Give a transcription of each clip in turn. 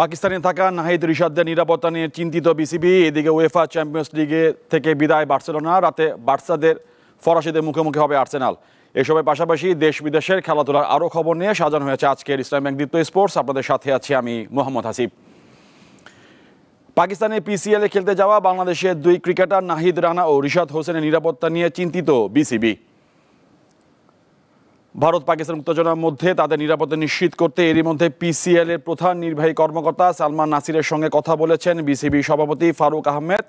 পাকিস্তানে থাকা নাহিদ রিশাদদের নিরাপত্তা নিয়ে চিন্তিত বিসিবি। এদিকে উয়েফা চ্যাম্পিয়ন্স লিগে থেকে বিদায় বার্সেলোনা, রাতে বার্সাদের ফরাসিদের মুখোমুখি হবে আর্সেনাল। এসবের পাশাপাশি দেশ বিদেশের খেলাধুলার আরও খবর নিয়ে সাজানো হয়েছে আজকের ইসলামী ব্যাংক দীপ্ত স্পোর্টস। আপনাদের সাথে আছি আমি মোহাম্মদ হাসিব। পাকিস্তানে পিসিএলে খেলতে যাওয়া বাংলাদেশের দুই ক্রিকেটার নাহিদ রানা ও রিশাদ হোসেনের নিরাপত্তা নিয়ে চিন্তিত বিসিবি। ভারত পাকিস্তান উত্তেজনার মধ্যে তাদের নিরাপত্তা নিশ্চিত করতে এরই মধ্যে পিসিএল এর প্রধান নির্বাহী কর্মকর্তা সালমান নাসিরের সঙ্গে কথা বলেছেন বিসিবি সভাপতি ফারুক আহমেদ।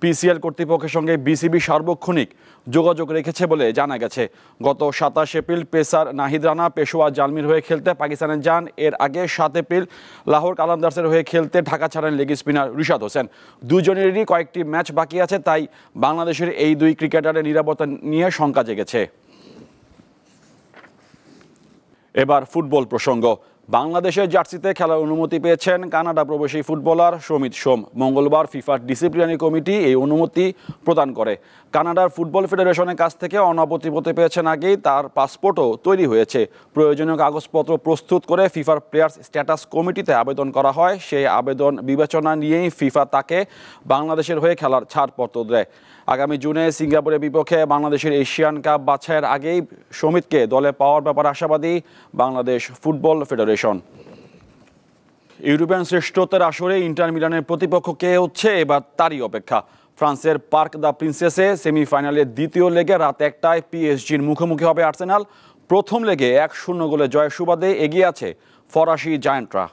পিসিএল কর্তৃপক্ষের সঙ্গে বিসিবি সার্বক্ষণিক যোগাযোগ রেখেছে বলে জানা গেছে। গত 27 এপ্রিল পেসার নাহিদ রানা পেশোয়ার জালমির হয়ে খেলতে পাকিস্তানে যান। এর আগে 7 এপ্রিল লাহোর কালান্দার্সের হয়ে খেলতে ঢাকা ছাড়েন লেগ স্পিনার রিশাদ হোসেন। দুজনেরই কয়েকটি ম্যাচ বাকি আছে, তাই বাংলাদেশের এই দুই ক্রিকেটারের নিরাপত্তা নিয়ে শঙ্কা জেগেছে। এবার ফুটবল প্রসঙ্গ। বাংলাদেশের জার্সিতে খেলার অনুমতি পেয়েছেন কানাডা প্রবাসী ফুটবলার সমিত সোম। মঙ্গলবার ফিফার ডিসিপ্লিনারি কমিটি এই অনুমতি প্রদান করে। কানাডার ফুটবল ফেডারেশনের কাছ থেকে অনুমতি পেয়েছেন আগেই, তার পাসপোর্টও তৈরি হয়েছে। প্রয়োজনীয় কাগজপত্র প্রস্তুত করে ফিফার প্লেয়ার্স স্ট্যাটাস কমিটিতে আবেদন করা হয়। সেই আবেদন বিবেচনা নিয়েই ফিফা তাকে বাংলাদেশের হয়ে খেলার ছাড়পত্র দেয়। আগামী জুনে সিঙ্গাপুরের বিপক্ষে বাংলাদেশের এশিয়ান কাপ বাছাইয়ের আগেই সমিতকে দলে পাওয়ার ব্যাপারে আশাবাদী বাংলাদেশ ফুটবল ফেডারেশন। ইউরোপিয়ান শ্রেষ্ঠত্বের আসরে ইন্টার মিলানের প্রতিপক্ষ কে হচ্ছে এবার তারই অপেক্ষা। ফ্রান্সের পার্ক দ্য প্রিন্সেসে সেমিফাইনালের দ্বিতীয় লেগে রাত 1টায় পিএসজির মুখোমুখি হবে আর্সেনাল। প্রথম লেগে 1-0 গোলে জয়ের সুবাদে এগিয়ে আছে ফরাসি জায়ান্টরা।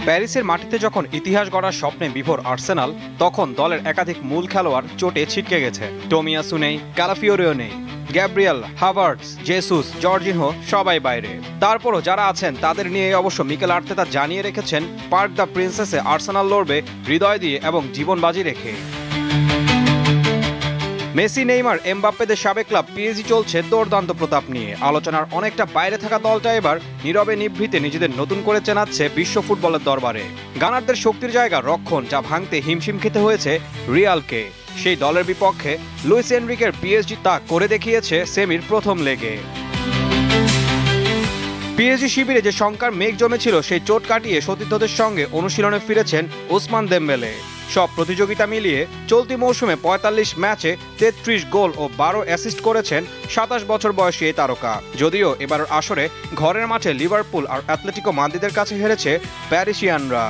প্যারিসের মাটিতে যখন ইতিহাস গড়ার স্বপ্নে বিভোর আর্সেনাল, তখন দলের একাধিক মূল খেলোয়াড় চোটে ছিটকে গেছে। টোমিয়াসু নেই, ক্যালাফিওরিও নেই, গ্যাব্রিয়েল, হাভার্টস, জেসুস, জর্জিনহো সবাই বাইরে। তারপরও যারা আছেন তাদের নিয়ে অবশ্য মিকেল আর্তেতা জানিয়ে রেখেছেন পার্ক দ্য প্রিন্সেসে আর্সেনাল লড়বে হৃদয় দিয়ে এবং জীবন বাজি রেখে। মেসি, নেইমার, এমবাপ্পেদের সাবেক ক্লাব পিএসজি চলছে দুর্দান্ত প্রতাপ নিয়ে। আলোচনার অনেকটা বাইরে থাকা দলটা এবার নীরবে নিভৃতে নিজেদের নতুন করে চেনাচ্ছে বিশ্ব ফুটবলের দরবারে। গানারদের শক্তির জায়গা রক্ষণ, যা ভাঙতে হিমশিম খেতে হয়েছে রিয়ালকে। সেই দলের বিপক্ষে লুইস এনরিকের পিএসজি তা করে দেখিয়েছে সেমির প্রথম লেগে। পিএসজি শিবিরে যে শঙ্কার মেঘ জমেছিল, সেই চোট কাটিয়ে সতীর্থদের সঙ্গে অনুশীলনে ফিরেছেন ওসমান দেমবেলে। সব প্রতিযোগিতা মিলিয়ে চলতি মৌসুমে 45 ম্যাচে 33 গোল ও 12 অ্যাসিস্ট করেছেন 27 বছর বয়সী এই তারকা। যদিও এবারের আসরে ঘরের মাঠে লিভারপুল আর অ্যাটলেটিকো মাদ্রিদের কাছে হেরেছে প্যারিসিয়ানরা।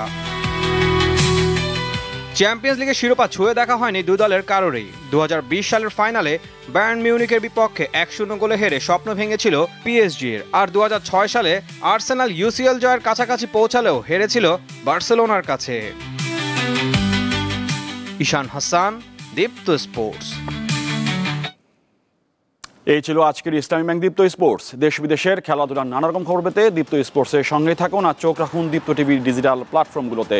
চ্যাম্পিয়ন্স লিগের শিরোপা ছুঁয়ে দেখা হয়নি দুই দলের কারোরই। 2020 সালের ফাইনালে বায়ার্ন মিউনিখের বিপক্ষে 1-0 গোলে হেরে স্বপ্ন ভেঙেছিল পিএসজির। আর 2006 সালে আর্সেনাল ইউসিএল জয়ের কাছাকাছি পৌঁছালেও হেরেছিল বার্সেলোনার কাছে। ঈশান হাসান, দীপ্ত স্পোর্টস। এই ছিল আজকের ইসলামী ব্যাংক দীপ্ত স্পোর্টস। দেশ বিদেশের খেলাধুলার নানা রকম খবর পেতে দীপ্ত স্পোর্টসের সঙ্গে থাকুন আর চোখ রাখুন দীপ্ত টিভির ডিজিটাল প্ল্যাটফর্মগুলোতে।